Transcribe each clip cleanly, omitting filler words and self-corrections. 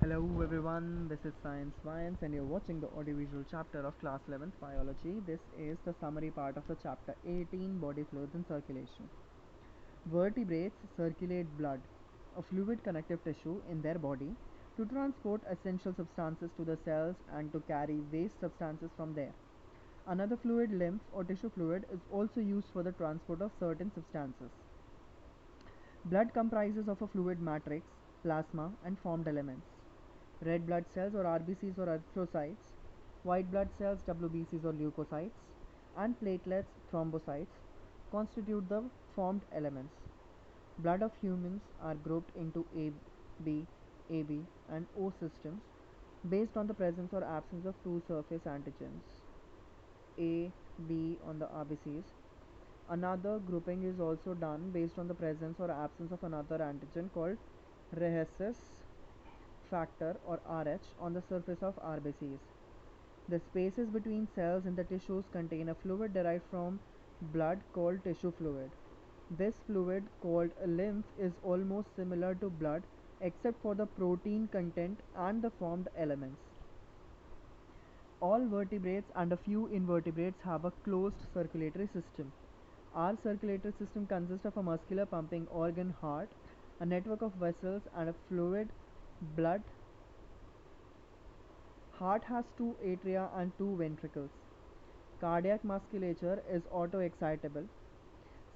Hello everyone, this is Science Vines and you're watching the audiovisual chapter of class 11th biology. This is the summary part of the chapter 18, body fluids and circulation. Vertebrates circulate blood, a fluid connective tissue in their body, to transport essential substances to the cells and to carry waste substances from there. Another fluid, lymph or tissue fluid, is also used for the transport of certain substances. Blood comprises of a fluid matrix, plasma and formed elements. Red blood cells or RBCs or erythrocytes, white blood cells WBCs or leukocytes, and platelets thrombocytes constitute the formed elements. Blood of humans are grouped into AB, and O systems based on the presence or absence of two surface antigens, A, B on the RBCs. Another grouping is also done based on the presence or absence of another antigen called rhesus factor or Rh on the surface of RBCs. The spaces between cells in the tissues contain a fluid derived from blood called tissue fluid. This fluid, called lymph, is almost similar to blood except for the protein content and the formed elements. All vertebrates and a few invertebrates have a closed circulatory system. Our circulatory system consists of a muscular pumping organ, heart, a network of vessels, and a fluid, blood. Heart has two atria and two ventricles. Cardiac musculature is autoexcitable.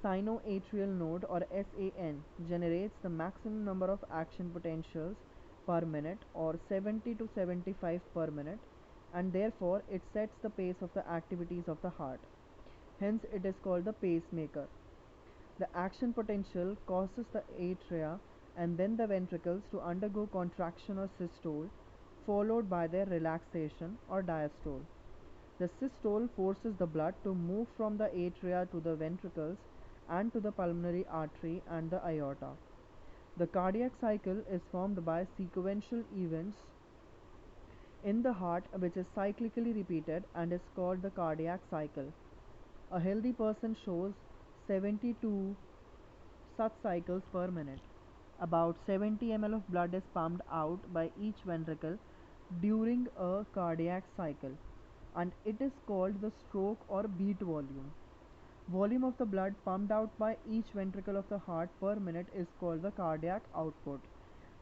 Sinoatrial node or SAN generates the maximum number of action potentials per minute or 70 to 75 per minute, and therefore it sets the pace of the activities of the heart. Hence it is called the pacemaker. The action potential causes the atria and then the ventricles to undergo contraction or systole, followed by their relaxation or diastole. The systole forces the blood to move from the atria to the ventricles and to the pulmonary artery and the aorta. The cardiac cycle is formed by sequential events in the heart which is cyclically repeated and is called the cardiac cycle. A healthy person shows 72 such cycles per minute. About 70 ml of blood is pumped out by each ventricle during a cardiac cycle, and it is called the stroke or beat volume. Volume of the blood pumped out by each ventricle of the heart per minute is called the cardiac output,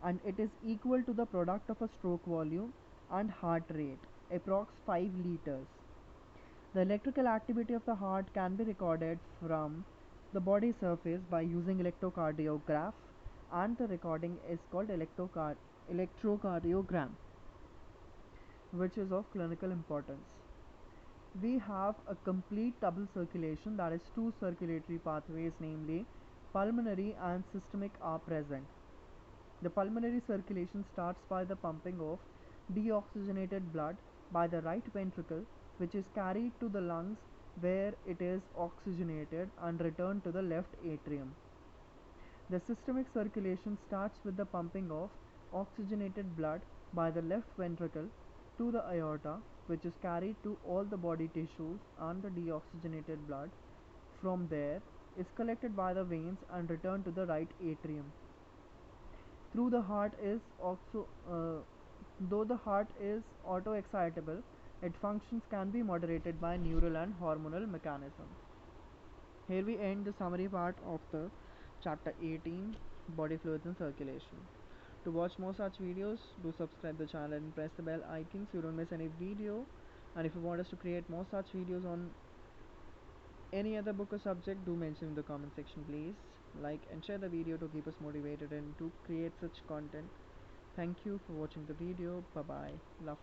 and it is equal to the product of a stroke volume and heart rate, approx 5 liters. The electrical activity of the heart can be recorded from the body surface by using electrocardiograph, and the recording is called electrocardiogram, which is of clinical importance. We have a complete double circulation, that is two circulatory pathways, namely pulmonary and systemic, are present. The pulmonary circulation starts by the pumping of deoxygenated blood by the right ventricle, which is carried to the lungs where it is oxygenated and returned to the left atrium. The systemic circulation starts with the pumping of oxygenated blood by the left ventricle to the aorta, which is carried to all the body tissues, and the deoxygenated blood from there is collected by the veins and returned to the right atrium. Through the heart is also, though the heart is autoexcitable, its functions can be moderated by neural and hormonal mechanisms. Here we end the summary part of the chapter 18, body fluids and circulation. To watch more such videos, do subscribe the channel and press the bell icon so you don't miss any video. And if you want us to create more such videos on any other book or subject, do mention in the comment section please. Like and share the video to keep us motivated and to create such content. Thank you for watching the video. Bye bye. Love.